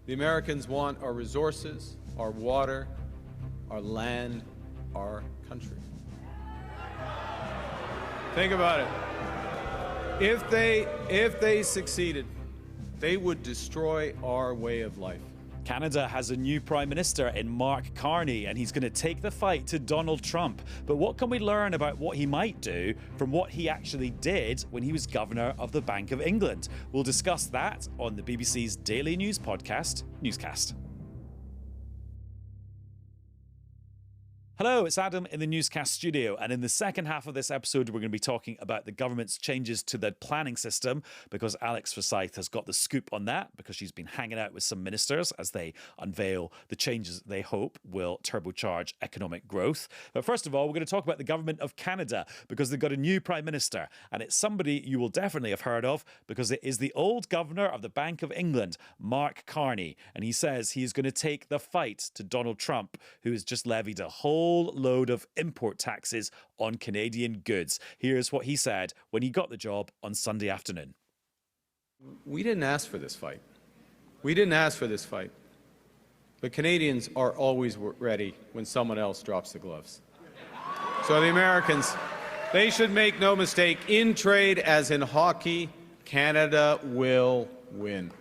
The Americans want our resources, our water, our land, our country. Think about it. If they succeeded, they would destroy our way of life. Canada has a new Prime Minister in Mark Carney, and he's going to take the fight to Donald Trump. But what can we learn about what he might do from what he actually did when he was Governor of the Bank of England? We'll discuss that on the BBC's daily news podcast, Newscast. Hello, it's Adam in the Newscast studio, and in the second half of this episode we're going to be talking about the government's changes to the planning system, because Alex Forsyth has got the scoop on that, because she's been hanging out with some ministers as they unveil the changes they hope will turbocharge economic growth. But first of all, we're going to talk about the government of Canada, because they've got a new Prime Minister, and it's somebody you will definitely have heard of, because it is the old Governor of the Bank of England, Mark Carney, and he says he is going to take the fight to Donald Trump, who has just levied a whole load of import taxes on Canadian goods. Here's what he said when he got the job on Sunday afternoon. We didn't ask for this fight. We didn't ask for this fight. But Canadians are always ready when someone else drops the gloves. So the Americans, they should make no mistake, in trade as in hockey, Canada will win.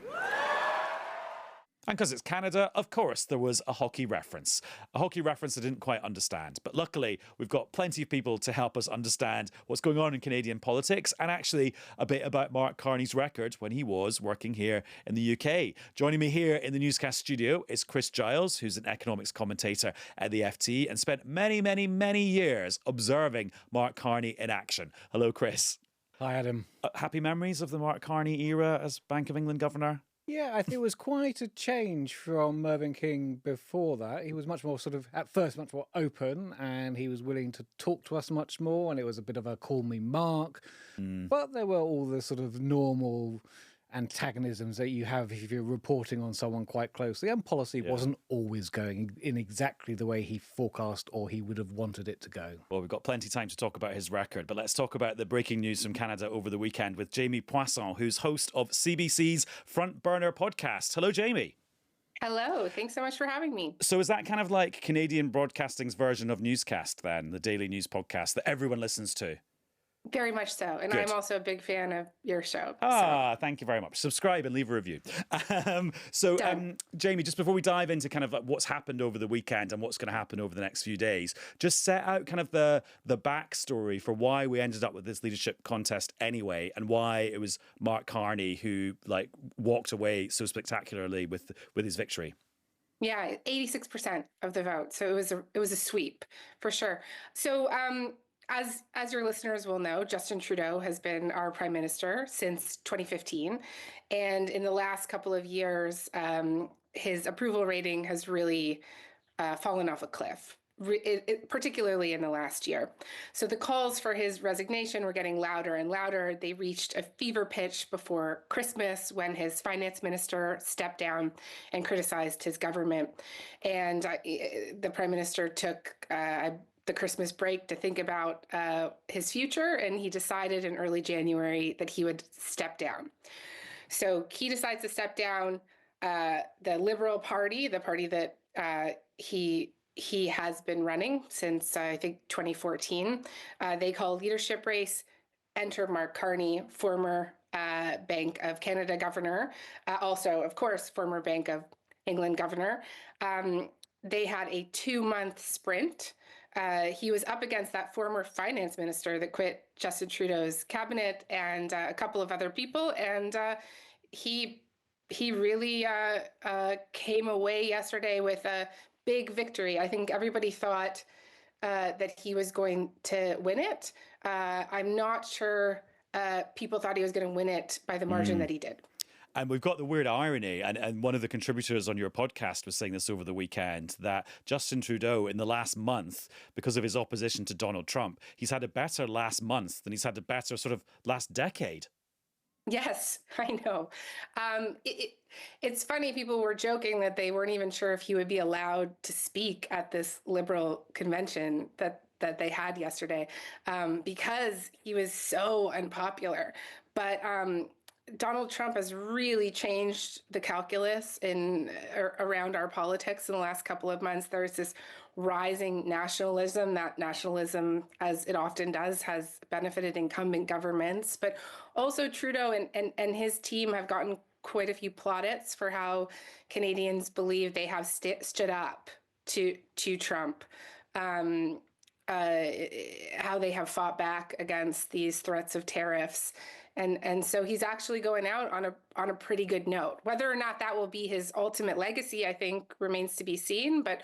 And because it's Canada, of course, there was a hockey reference. A hockey reference I didn't quite understand. But luckily, we've got plenty of people to help us understand what's going on in Canadian politics, and actually a bit about Mark Carney's record when he was working here in the UK. Joining me here in the Newscast studio is Chris Giles, who's an economics commentator at the FT and spent many, many, many years observing Mark Carney in action. Hello, Chris. Hi, Adam. Happy memories of the Mark Carney era as Bank of England governor? Yeah, I think it was quite a change from Mervyn King before that. He was much more at first, much more open, and he was willing to talk to us much more, and it was a bit of a call me Mark. But there were all the sort of normal antagonisms that you have if you're reporting on someone quite closely, and policy wasn't always going in exactly the way he forecast or he would have wanted it to go. Well, we've got plenty of time to talk about his record, but let's talk about the breaking news from Canada over the weekend with Jayme Poisson, who's host of CBC's Front Burner podcast. Hello, Jayme. Hello, thanks so much for having me. So is that kind of like Canadian broadcasting's version of Newscast then, the daily news podcast that everyone listens to? Very much so. And Good. I'm also a big fan of your show. Thank you very much. Subscribe and leave a review. Jayme, just before we dive into kind of like what's happened over the weekend and what's going to happen over the next few days, just set out kind of the backstory for why we ended up with this leadership contest anyway, and why it was Mark Carney who like walked away so spectacularly with his victory. Yeah, 86% of the vote. So it was a sweep for sure. So as your listeners will know, Justin Trudeau has been our prime minister since 2015. And in the last couple of years, his approval rating has really fallen off a cliff, particularly in the last year. So the calls for his resignation were getting louder and louder. They reached a fever pitch before Christmas when his finance minister stepped down and criticized his government. And the prime minister took the Christmas break to think about his future, and he decided in early January that he would step down. So he decides to step down. The Liberal Party, the party that he has been running since, I think, 2014, they call leadership race. Enter Mark Carney, former Bank of Canada governor, also, of course, former Bank of England governor. They had a 2-month sprint. He was up against that former finance minister that quit Justin Trudeau's cabinet and a couple of other people. And he really came away yesterday with a big victory. I think everybody thought that he was going to win it. I'm not sure people thought he was going to win it by the margin that he did. And we've got the weird irony, and one of the contributors on your podcast was saying this over the weekend, that Justin Trudeau in the last month, because of his opposition to Donald Trump, he's had a better last month than he's had a better sort of last decade. Yes, I know. It's funny, people were joking that they weren't even sure if he would be allowed to speak at this Liberal convention that they had yesterday, because he was so unpopular. But Donald Trump has really changed the calculus around our politics in the last couple of months. There's this rising nationalism. That nationalism, as it often does, has benefited incumbent governments. But also Trudeau and his team have gotten quite a few plaudits for how Canadians believe they have stood up to Trump. How they have fought back against these threats of tariffs. And so he's actually going out on a pretty good note. Whether or not that will be his ultimate legacy, I think remains to be seen. But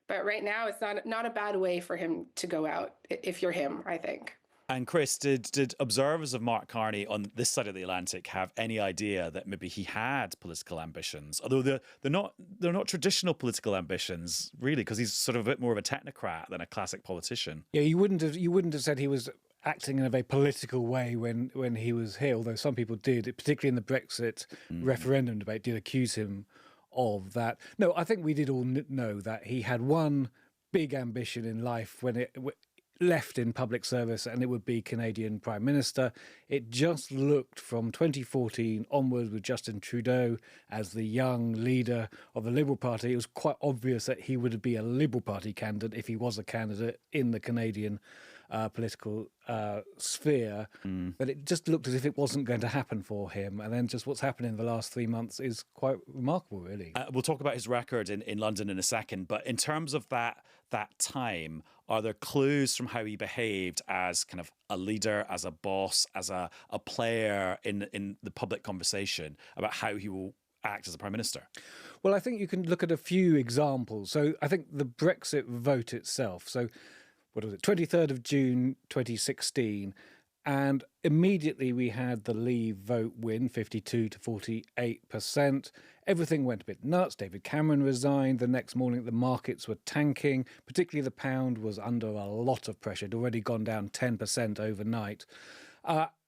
right now, it's not a bad way for him to go out if you're him, I think. And Chris, did observers of Mark Carney on this side of the Atlantic have any idea that maybe he had political ambitions? Although they're not traditional political ambitions, really, because he's sort of a bit more of a technocrat than a classic politician. Yeah, you wouldn't have said he was acting in a very political way when he was here, although some people did, particularly in the Brexit referendum debate, did accuse him of that. No, I think we did all know that he had one big ambition in life when it left in public service, and it would be Canadian Prime Minister. It just looked from 2014 onwards with Justin Trudeau as the young leader of the Liberal Party. It was quite obvious that he would be a Liberal Party candidate if he was a candidate in the Canadian political sphere. But it just looked as if it wasn't going to happen for him. And then just what's happened in the last 3 months is quite remarkable, really. We'll talk about his record in London in a second. But in terms of that time, are there clues from how he behaved as kind of a leader, as a boss, as a player in the public conversation about how he will act as a prime minister? Well, I think you can look at a few examples. So I think the Brexit vote itself. So what was it, 23rd of June 2016, and immediately we had the Leave vote win, 52 to 48%. Everything went a bit nuts. David Cameron resigned. The next morning, the markets were tanking. Particularly the pound was under a lot of pressure. It had already gone down 10% overnight.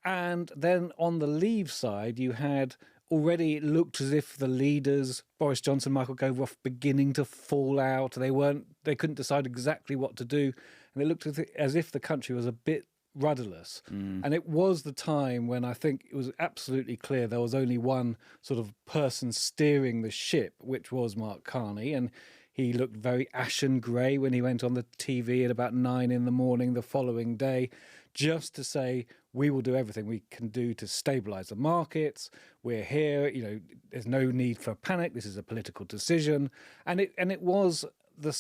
And then on the Leave side, you had already, it looked as if the leaders, Boris Johnson, Michael Gove, were beginning to fall out. They couldn't decide exactly what to do. And it looked as if the country was a bit rudderless. And it was the time when I think it was absolutely clear there was only one sort of person steering the ship, which was Mark Carney. And he looked very ashen grey when he went on the TV at about 9 a.m. the following day, just to say, we will do everything we can do to stabilise the markets. We're here, there's no need for panic. This is a political decision. And it was the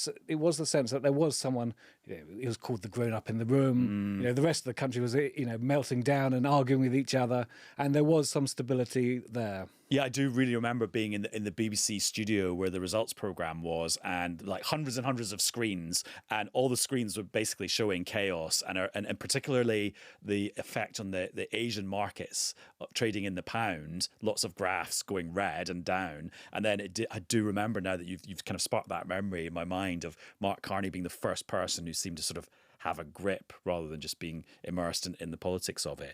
sense that there was someone, it was called the grown-up in the room. The rest of the country was, melting down and arguing with each other, and there was some stability there. Yeah, I do really remember being in the BBC studio where the results programme was, and like hundreds and hundreds of screens, and all the screens were basically showing chaos, and particularly the effect on the Asian markets trading in the pound, lots of graphs going red and down. And then I do remember now that you've kind of sparked that memory in my mind of Mark Carney being the first person who seemed to sort of have a grip rather than just being immersed in the politics of it.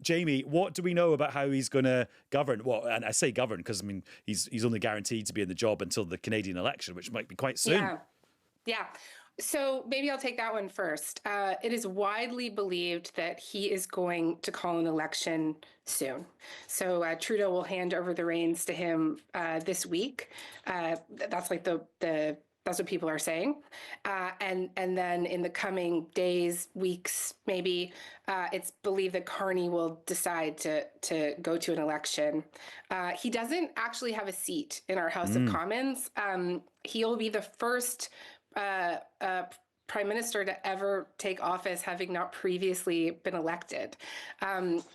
Jayme, what do we know about how he's going to govern? Well, and I say govern because, I mean, he's only guaranteed to be in the job until the Canadian election, which might be quite soon. Yeah. So maybe I'll take that one first. It is widely believed that he is going to call an election soon. So Trudeau will hand over the reins to him this week. That's like that's what people are saying. And then in the coming days, weeks, maybe, it's believed that Carney will decide to go to an election. He doesn't actually have a seat in our House of Commons. He'll be the first prime minister to ever take office having not previously been elected.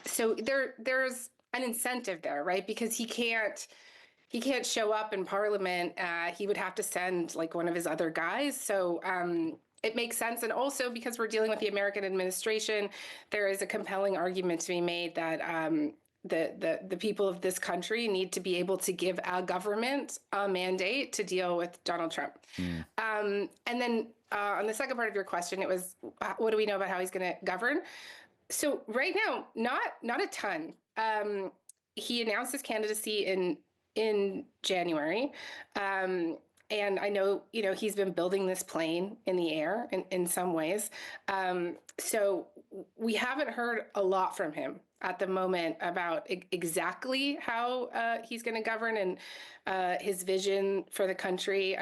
So there's an incentive there, right? Because he can't show up in Parliament. He would have to send like one of his other guys. So it makes sense. And also because we're dealing with the American administration, there is a compelling argument to be made that the people of this country need to be able to give a government a mandate to deal with Donald Trump. And then on the second part of your question, it was, what do we know about how he's going to govern? So right now, not a ton. He announced his candidacy in January. And I know, he's been building this plane in the air in some ways. So we haven't heard a lot from him at the moment about exactly how he's going to govern and his vision for the country.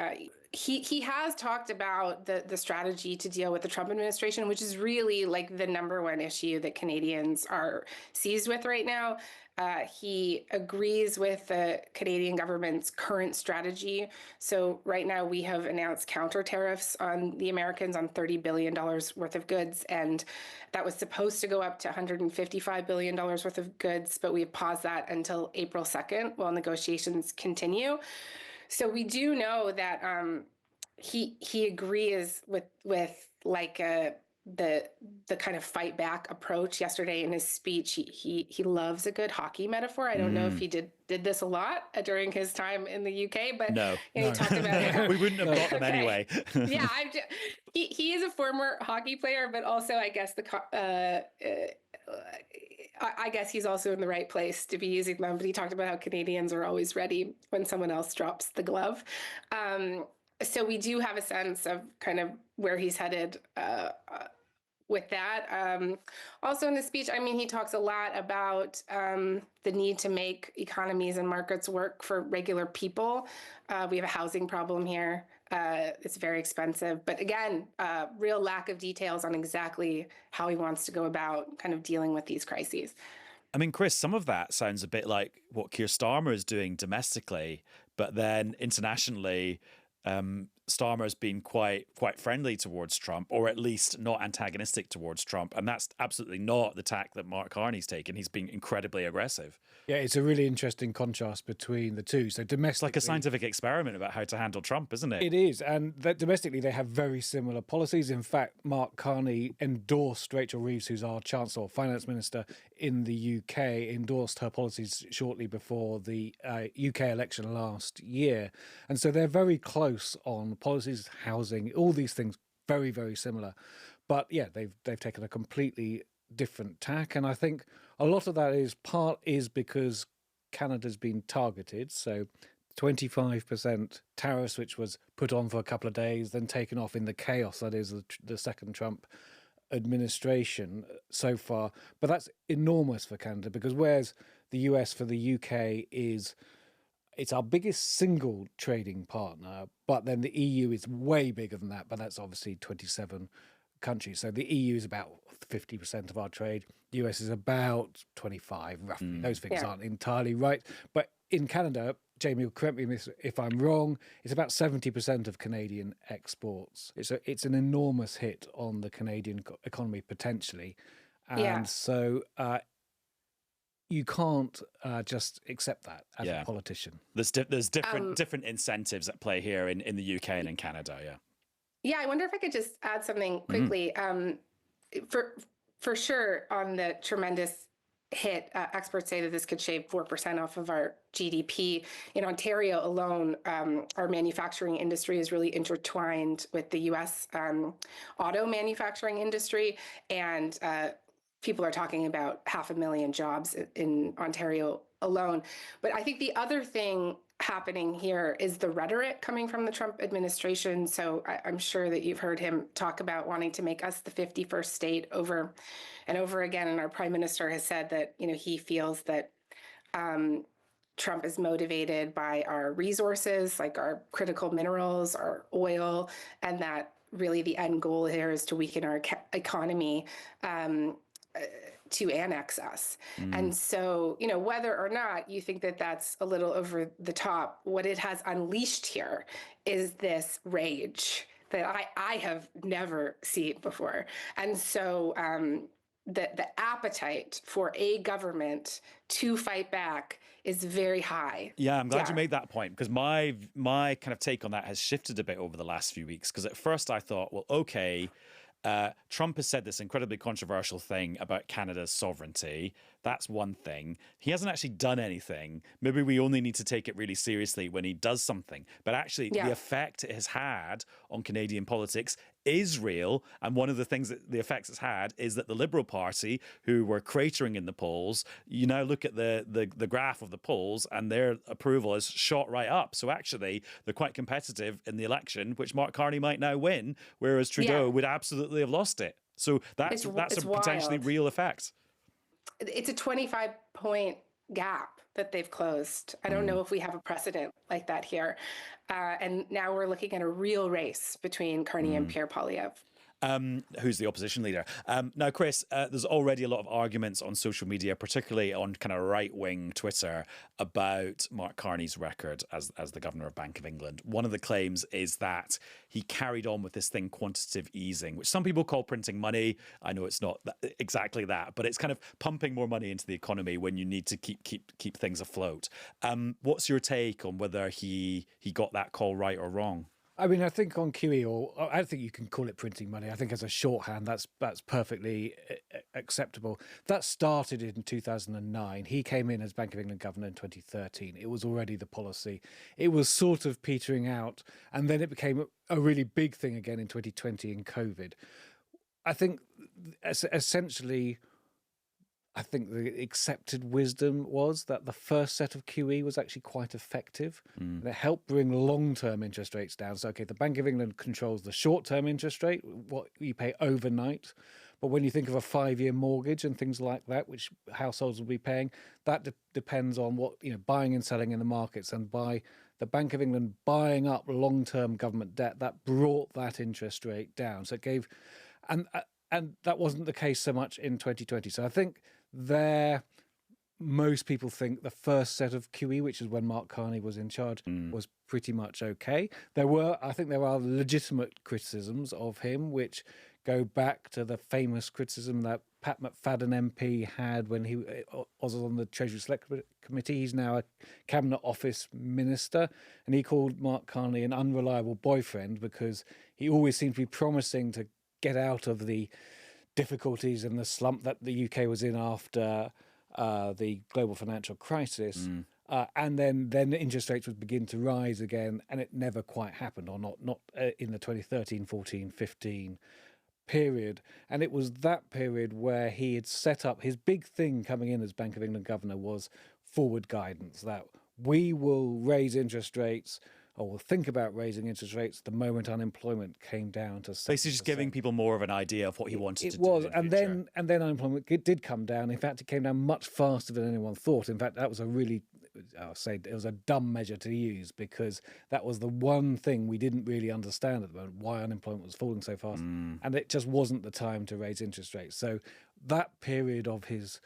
He has talked about the strategy to deal with the Trump administration, which is really like the number one issue that Canadians are seized with right now. He agrees with the Canadian government's current strategy. So right now we have announced counter tariffs on the Americans on $30 billion worth of goods. And that was supposed to go up to $155 billion worth of goods, but we've paused that until April 2nd while negotiations continue. So we do know that he agrees with like the kind of fight back approach. Yesterday in his speech, he loves a good hockey metaphor. I don't know if he did this a lot during his time in the UK, but No. you know, he talked about it. We wouldn't have got them anyway. Yeah, he is a former hockey player, but also I guess I guess he's also in the right place to be using them. But he talked about how Canadians are always ready when someone else drops the glove. So we do have a sense of kind of where he's headed with that. Also in the speech, I mean, he talks a lot about the need to make economies and markets work for regular people. We have a housing problem here. It's very expensive. But again, real lack of details on exactly how he wants to go about kind of dealing with these crises. I mean, Chris, some of that sounds a bit like what Keir Starmer is doing domestically, but then internationally, Starmer's been quite friendly towards Trump, or at least not antagonistic towards Trump. And that's absolutely not the tack that Mark Carney's taken. He's been incredibly aggressive. Yeah, it's a really interesting contrast between the two. So domestically, It's like a scientific experiment about how to handle Trump, isn't it? It is. And that domestically, they have very similar policies. In fact, Mark Carney endorsed Rachel Reeves, who's our Chancellor, Finance Minister in the UK, endorsed her policies shortly before the UK election last year. And so they're very close on policies, housing, all these things, very, very similar. But yeah, they've taken a completely different tack. And I think a lot of that is because Canada's been targeted. So 25% tariffs, which was put on for a couple of days, then taken off in the chaos that is the second Trump administration so far. But that's enormous for Canada, because whereas the US for the UK it's our biggest single trading partner, but then the EU is way bigger than that, but that's obviously 27 countries. So the EU is about 50% of our trade. The US is about 25, roughly. Those figures aren't entirely right. But in Canada, Jayme will correct me if I'm wrong, it's about 70% of Canadian exports. It's an enormous hit on the Canadian economy potentially. And so you can't just accept that as a politician. There's different incentives at play here in the UK and in Canada, Yeah, I wonder if I could just add something quickly. For sure, on the tremendous hit, experts say that this could shave 4% off of our GDP. In Ontario alone, our manufacturing industry is really intertwined with the US auto manufacturing industry, and people are talking about 500,000 jobs in Ontario alone. But I think the other thing happening here is the rhetoric coming from the Trump administration. So I'm sure that you've heard him talk about wanting to make us the 51st state over and over again. And our prime minister has said that, you know, he feels that Trump is motivated by our resources, like our critical minerals, our oil, and that really the end goal here is to weaken our economy to annex us. And so, you know, whether or not you think that that's a little over the top, what it has unleashed here is this rage that I have never seen before. And so the appetite for a government to fight back is very high. Yeah, I'm glad you made that point, because my kind of take on that has shifted a bit over the last few weeks. Because at first I thought, well, okay, Trump has said this incredibly controversial thing about Canada's sovereignty. That's one thing. He hasn't actually done anything. Maybe we only need to take it really seriously when he does something. But actually, the effect it has had on Canadian politics is real. And one of the things that the effects it's had is that the Liberal Party, who were cratering in the polls, you now look at the graph of the polls and their approval is shot right up. So actually, they're quite competitive in the election, which Mark Carney might now win, whereas Trudeau would absolutely have lost it. So that's a potentially real effect. it's a 25-point gap that they've closed. I don't know if we have a precedent like that here. And now we're looking at a real race between Carney and Pierre Poilievre. Who's the opposition leader. Now, Chris, there's already a lot of arguments on social media, particularly on kind of right-wing Twitter, about Mark Carney's record as the governor of Bank of England. One of the claims is that he carried on with this thing, quantitative easing, which some people call printing money. I know it's not exactly that, but it's kind of pumping more money into the economy when you need to keep things afloat. What's your take on whether he got that call right or wrong? I mean, I think on QE, or I don't think you can call it printing money. I think as a shorthand, that's perfectly acceptable. That started in 2009. He came in as Bank of England governor in 2013. It was already the policy. It was sort of petering out, and then it became a really big thing again in 2020 in COVID. I think essentially, I think the accepted wisdom was that the first set of QE was actually quite effective. And it helped bring long-term interest rates down. So, okay, the Bank of England controls the short-term interest rate, what you pay overnight. But when you think of a 5-year mortgage and things like that, which households will be paying, that depends on what, buying and selling in the markets. And by the Bank of England buying up long-term government debt, that brought that interest rate down. So it gave, and that wasn't the case so much in 2020. So I think most people think the first set of QE, which is when Mark Carney was in charge, was pretty much okay. I think there are legitimate criticisms of him, which go back to the famous criticism that Pat McFadden MP had when he was on the Treasury Select Committee. He's now a Cabinet Office minister, and he called Mark Carney an unreliable boyfriend because he always seemed to be promising to get out of the difficulties and the slump that the UK was in after the global financial crisis, and then interest rates would begin to rise again, and it never quite happened, or not in the 2013, 14, 15 period. And it was that period where he had set up his big thing coming in as Bank of England governor was forward guidance, that we will raise interest rates, or will think about raising interest rates the moment unemployment came down to 6%. Basically just giving people more of an idea of what he wanted to do. It was, and then unemployment did come down. In fact, it came down much faster than anyone thought. In fact, that was it was a dumb measure to use, because that was the one thing we didn't really understand at the moment, why unemployment was falling so fast. And it just wasn't the time to raise interest rates. So that period of his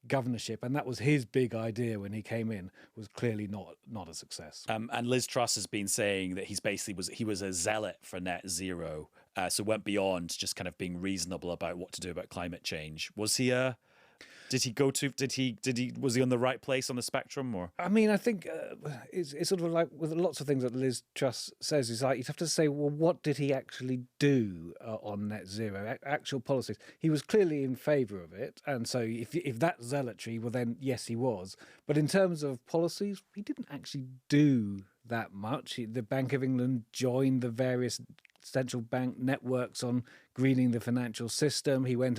governorship, and that was his big idea when he came in, was clearly not a success. And Liz Truss has been saying that he was a zealot for net zero, so went beyond just kind of being reasonable about what to do about climate change. Was he was he on the right place on the spectrum? Or I mean, I think it's sort of like with lots of things that Liz Truss says, is like you'd have to say, well, what did he actually do on net zero, actual policies? He was clearly in favour of it, and so if that's zealotry, well then yes, he was. But in terms of policies, he didn't actually do that much. The Bank of England joined the various central bank networks on greening the financial system. He went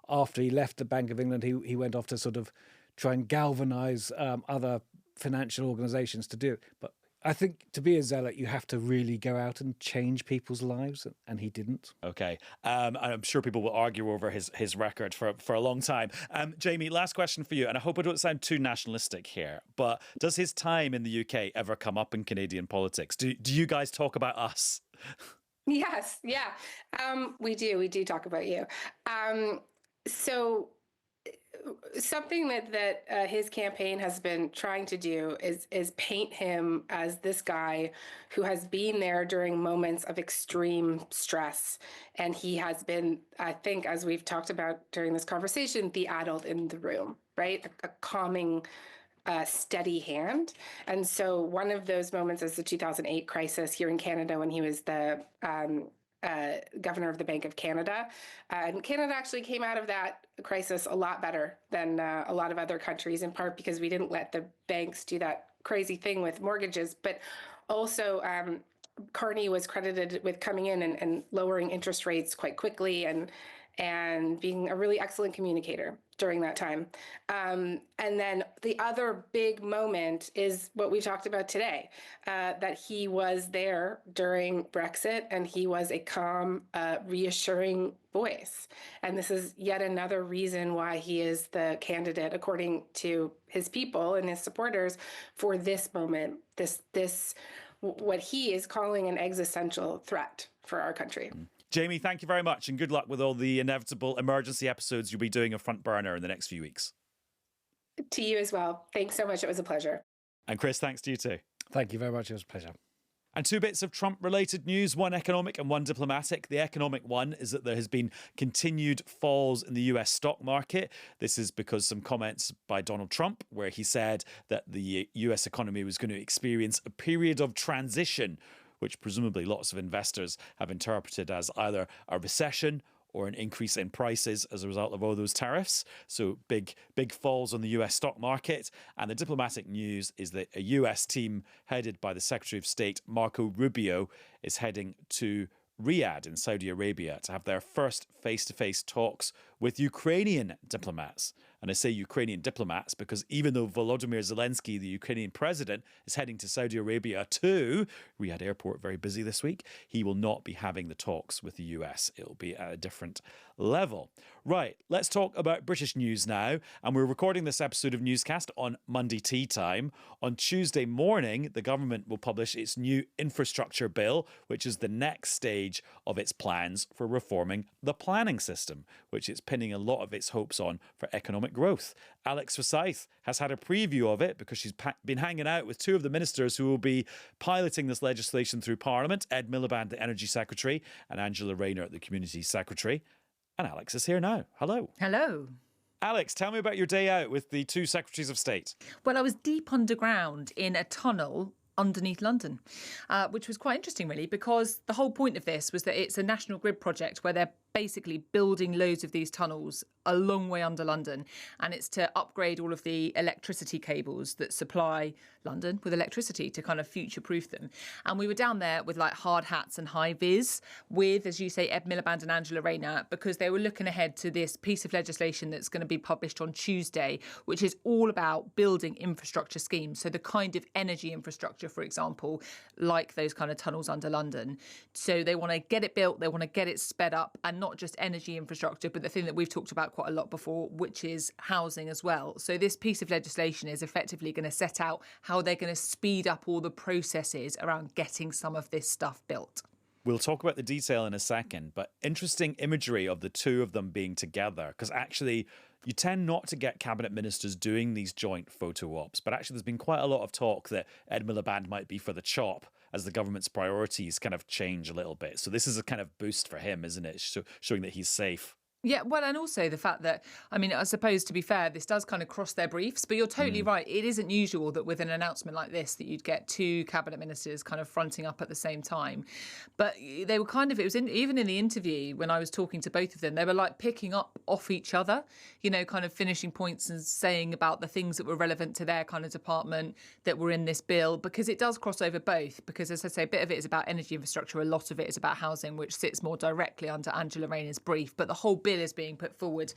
after he left the Bank of England, he went off to sort of try and galvanise other financial organisations to do it. But I think to be a zealot, you have to really go out and change people's lives, and he didn't. Okay. I'm sure people will argue over his record for a long time. Jayme, last question for you, and I hope I don't sound too nationalistic here, but does his time in the UK ever come up in Canadian politics? Do you guys talk about us? Yes, yeah. We do talk about you. So something that his campaign has been trying to do is paint him as this guy who has been there during moments of extreme stress. And he has been, I think, as we've talked about during this conversation, the adult in the room, right? A calming, steady hand. And so one of those moments is the 2008 crisis here in Canada, when he was the governor of the Bank of Canada. And Canada actually came out of that crisis a lot better than a lot of other countries, in part because we didn't let the banks do that crazy thing with mortgages. But also, Carney was credited with coming in and lowering interest rates quite quickly, and and being a really excellent communicator during that time. And then the other big moment is what we talked about today, that he was there during Brexit and he was a calm, reassuring voice. And this is yet another reason why he is the candidate, according to his people and his supporters, for this moment, this what he is calling an existential threat for our country. Jayme, thank you very much, and good luck with all the inevitable emergency episodes you'll be doing of Front Burner in the next few weeks. To you as well. Thanks so much. It was a pleasure. And Chris, thanks to you too. Thank you very much. It was a pleasure. And two bits of Trump-related news, one economic and one diplomatic. The economic one is that there has been continued falls in the US stock market. This is because some comments by Donald Trump, where he said that the US economy was going to experience a period of transition, which presumably lots of investors have interpreted as either a recession or an increase in prices as a result of all those tariffs. So big falls on the US stock market. And the diplomatic news is that a US team headed by the Secretary of State, Marco Rubio, is heading to Riyadh in Saudi Arabia to have their first face-to-face talks with Ukrainian diplomats. And I say Ukrainian diplomats because even though Volodymyr Zelensky, the Ukrainian president, is heading to Saudi Arabia to Riyadh airport, very busy this week, he will not be having the talks with the US. It'll be at a different level. Right, let's talk about British news now. And we're recording this episode of Newscast on Monday tea time. On Tuesday morning, the government will publish its new infrastructure bill, which is the next stage of its plans for reforming the planning system, which it's pinning a lot of its hopes on for economic growth. Alex Forsyth has had a preview of it because she's been hanging out with two of the ministers who will be piloting this legislation through Parliament, Ed Miliband, the Energy Secretary, and Angela Rayner, the Community Secretary. And Alex is here now. Hello. Hello. Alex, tell me about your day out with the two Secretaries of State. Well, I was deep underground in a tunnel underneath London, which was quite interesting, really, because the whole point of this was that it's a national grid project where they're basically building loads of these tunnels a long way under London, and it's to upgrade all of the electricity cables that supply London with electricity to kind of future-proof them. And we were down there with like hard hats and high vis with, as you say, Ed Miliband and Angela Rayner, because they were looking ahead to this piece of legislation that's going to be published on Tuesday, which is all about building infrastructure schemes. So the kind of energy infrastructure, for example, like those kind of tunnels under London. So they want to get it built, they want to get it sped up, and not just energy infrastructure, but the thing that we've talked about quite a lot before, which is housing as well. So this piece of legislation is effectively going to set out how they're going to speed up all the processes around getting some of this stuff built. We'll talk about the detail in a second, but interesting imagery of the two of them being together, because actually you tend not to get cabinet ministers doing these joint photo ops, but actually there's been quite a lot of talk that Ed Miliband might be for the chop as the government's priorities kind of change a little bit. So this is a kind of boost for him, isn't it? Showing that he's safe. Yeah, well, and also the fact that, I mean, I suppose, to be fair, this does kind of cross their briefs, but you're totally right. It isn't usual that with an announcement like this that you'd get two cabinet ministers kind of fronting up at the same time. But they were kind of, it was even in the interview when I was talking to both of them, they were like picking up off each other, you know, kind of finishing points and saying about the things that were relevant to their kind of department that were in this bill, because it does cross over both. Because as I say, a bit of it is about energy infrastructure, a lot of it is about housing, which sits more directly under Angela Rayner's brief. But the whole bill is being put forward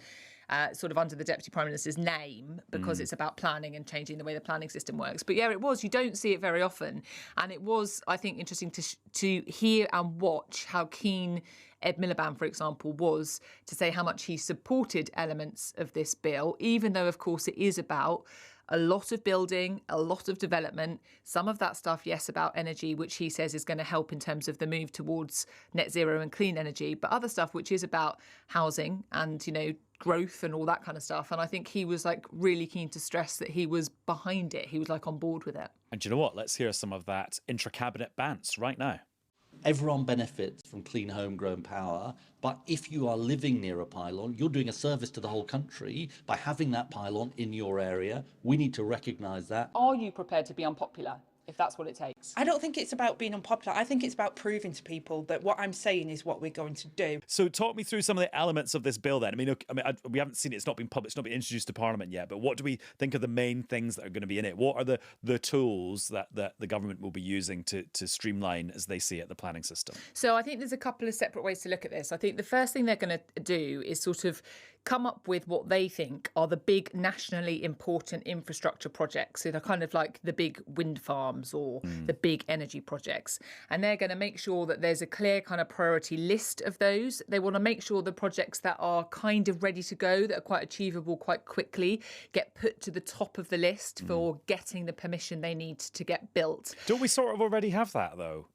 sort of under the Deputy Prime Minister's name because it's about planning and changing the way the planning system works. But yeah, it was. You don't see it very often. And it was, I think, interesting to hear and watch how keen Ed Miliband, for example, was to say how much he supported elements of this bill, even though, of course, it is about a lot of building, a lot of development, some of that stuff, yes, about energy, which he says is going to help in terms of the move towards net zero and clean energy, but other stuff which is about housing and, you know, growth and all that kind of stuff. And I think he was like really keen to stress that he was behind it. He was like on board with it. And do you know what? Let's hear some of that intra-cabinet bants right now. Everyone benefits from clean homegrown power, but if you are living near a pylon, you're doing a service to the whole country by having that pylon in your area. We need to recognise that. Are you prepared to be unpopular? if that's what it takes. I don't think it's about being unpopular. I think it's about proving to people that what I'm saying is what we're going to do. So talk me through some of the elements of this bill then. We haven't seen it. It's not been published, it's not been introduced to Parliament yet. But what do we think are the main things that are going to be in it? What are the tools that the government will be using to streamline, as they see it, the planning system? So I think there's a couple of separate ways to look at this. I think the first thing they're going to do is sort of come up with what they think are the big nationally important infrastructure projects. So they're kind of like the big wind farms or the big energy projects. And they're going to make sure that there's a clear kind of priority list of those. They want to make sure the projects that are kind of ready to go, that are quite achievable quite quickly, get put to the top of the list for getting the permission they need to get built. Don't we sort of already have that, though?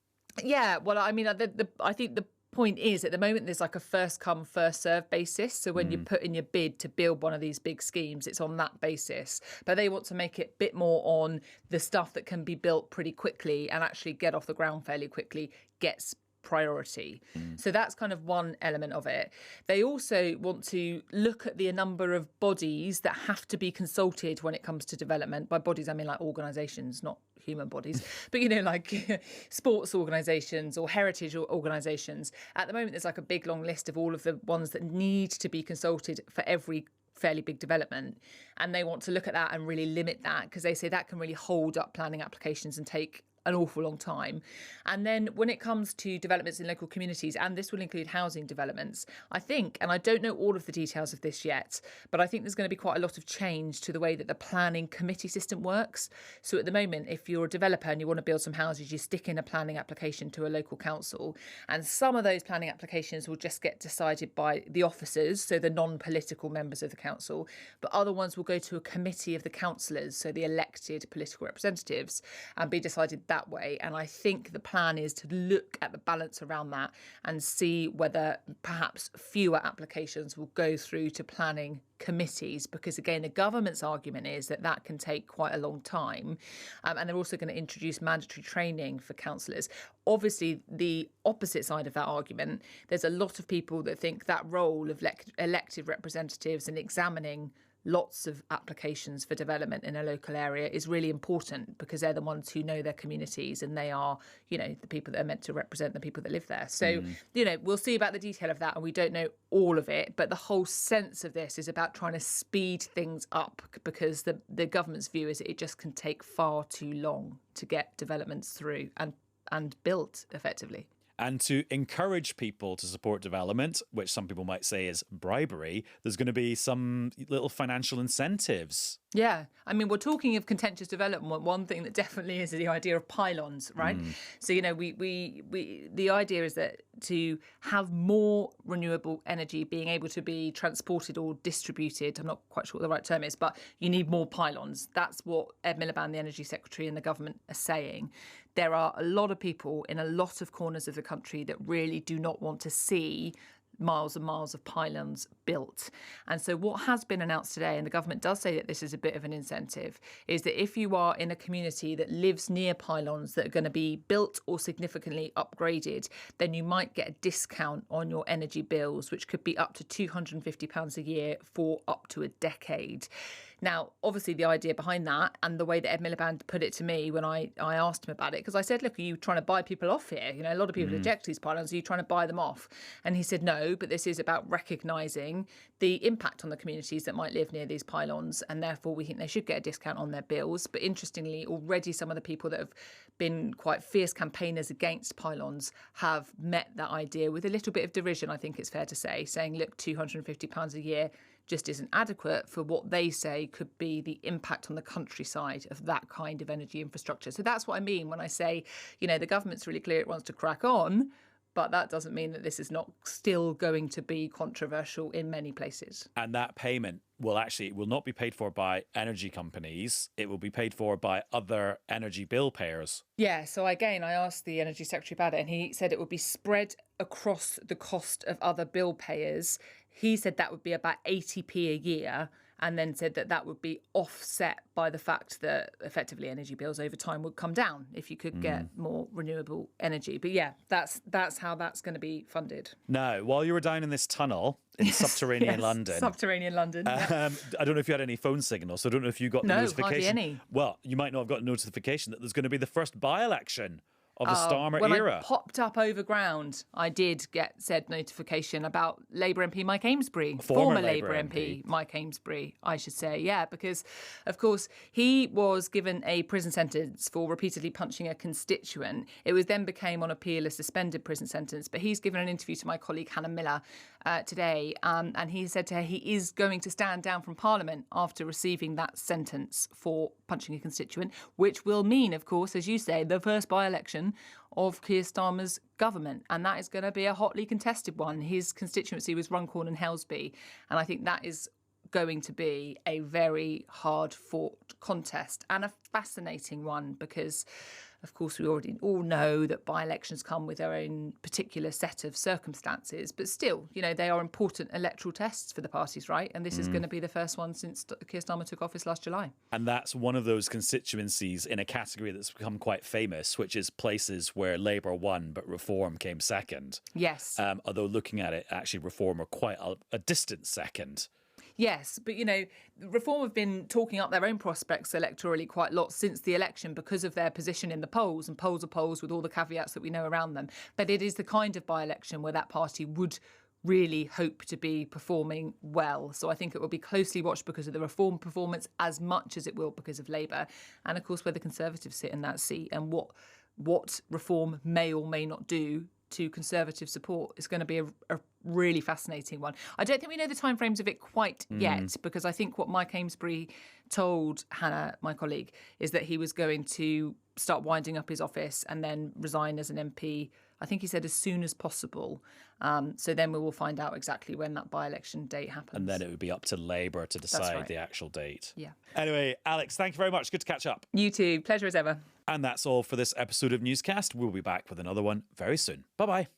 Yeah, well, I mean, I think the point is, at the moment, there's like a first come, first serve basis. So when you put in your bid to build one of these big schemes, it's on that basis. But they want to make it a bit more on the stuff that can be built pretty quickly and actually get off the ground fairly quickly, gets priority. So that's kind of one element of it. They also want to look at the number of bodies that have to be consulted when it comes to development. By bodies, I mean like organisations, not human bodies, but, you know, like sports organisations or heritage organisations. At the moment, there's like a big long list of all of the ones that need to be consulted for every fairly big development. And they want to look at that and really limit that, because they say that can really hold up planning applications and take an awful long time. And then when it comes to developments in local communities, and this will include housing developments, I think, and I don't know all of the details of this yet, but I think there's going to be quite a lot of change to the way that the planning committee system works. So at the moment, if you're a developer and you want to build some houses, you stick in a planning application to a local council, and some of those planning applications will just get decided by the officers, so the non-political members of the council, but other ones will go to a committee of the councillors, so the elected political representatives, and be decided that way. And I think the plan is to look at the balance around that and see whether perhaps fewer applications will go through to planning committees, because again, the government's argument is that that can take quite a long time, and they're also going to introduce mandatory training for councillors. Obviously, the opposite side of that argument, there's a lot of people that think that role of elected representatives and examining lots of applications for development in a local area is really important, because they're the ones who know their communities, and they are, you know, the people that are meant to represent the people that live there. So, you know, we'll see about the detail of that, and we don't know all of it, but the whole sense of this is about trying to speed things up, because the government's view is that it just can take far too long to get developments through and built effectively. And to encourage people to support development, which some people might say is bribery, there's going to be some little financial incentives. Yeah, I mean, we're talking of contentious development. One thing that definitely is the idea of pylons, right? So, you know, the idea is that to have more renewable energy being able to be transported or distributed, I'm not quite sure what the right term is, but you need more pylons. That's what Ed Miliband, the Energy Secretary, and the government are saying. There are a lot of people in a lot of corners of the country that really do not want to see miles and miles of pylons built. And so what has been announced today, and the government does say that this is a bit of an incentive, is that if you are in a community that lives near pylons that are going to be built or significantly upgraded, then you might get a discount on your energy bills, which could be up to £250 a year for up to a decade. Now, obviously, the idea behind that, and the way that Ed Miliband put it to me when I asked him about it, because I said, look, are you trying to buy people off here? You know, a lot of people reject these pylons. Are you trying to buy them off? And he said, no, but this is about recognising the impact on the communities that might live near these pylons, and therefore we think they should get a discount on their bills. But interestingly, already some of the people that have been quite fierce campaigners against pylons have met that idea with a little bit of derision, I think it's fair to say, saying, look, £250 a year just isn't adequate for what they say could be the impact on the countryside of that kind of energy infrastructure. So that's what I mean when I say, you know, the government's really clear it wants to crack on, but that doesn't mean that this is not still going to be controversial in many places. And that payment will not be paid for by energy companies. It will be paid for by other energy bill payers. Yeah, so again, I asked the Energy Secretary about it, and he said it would be spread across the cost of other bill payers. He said that would be about 80p a year, and then said that that would be offset by the fact that effectively energy bills over time would come down if you could get more renewable energy. But yeah, that's how that's going to be funded. Now, while you were down in this tunnel in subterranean London, Subterranean London. Yeah. I don't know if you had any phone signal, so I don't know if you got the No, notification. hardly any. Well, you might not have got a notification that there's going to be the first by-election of the Starmer when era. I popped up overground, I did get said notification about Labour MP Mike Amesbury, former Labour MP Mike Amesbury, I should say. Yeah, because, of course, he was given a prison sentence for repeatedly punching a constituent. It was then became on appeal a suspended prison sentence. But he's given an interview to my colleague Hannah Miller today, and he said to her he is going to stand down from Parliament after receiving that sentence for punching a constituent, which will mean, of course, as you say, the first by-election of Keir Starmer's government, and that is going to be a hotly contested one. His constituency was Runcorn and Helsby, and I think that is going to be a very hard-fought contest and a fascinating one because, of course, we already all know that by-elections come with their own particular set of circumstances, but still, you know, they are important electoral tests for the parties, right? And this is going to be the first one since Keir Starmer took office last July. And that's one of those constituencies in a category that's become quite famous, which is places where Labour won but Reform came second. Yes. Although looking at it, actually Reform are quite a distant second. Yes, but, you know, Reform have been talking up their own prospects electorally quite a lot since the election because of their position in the polls, and polls are polls with all the caveats that we know around them. But it is the kind of by-election where that party would really hope to be performing well. So I think it will be closely watched because of the Reform performance as much as it will because of Labour. And, of course, where the Conservatives sit in that seat and what Reform may or may not do to Conservative support is going to be a really fascinating one. I don't think we know the timeframes of it quite yet, because I think what Mike Amesbury told Hannah, my colleague, is that he was going to start winding up his office and then resign as an MP. I think he said as soon as possible. So then we will find out exactly when that by-election date happens. And then it would be up to Labour to decide the actual date. Yeah. Anyway, Alex, thank you very much. Good to catch up. You too. Pleasure as ever. And that's all for this episode of Newscast. We'll be back with another one very soon. Bye-bye.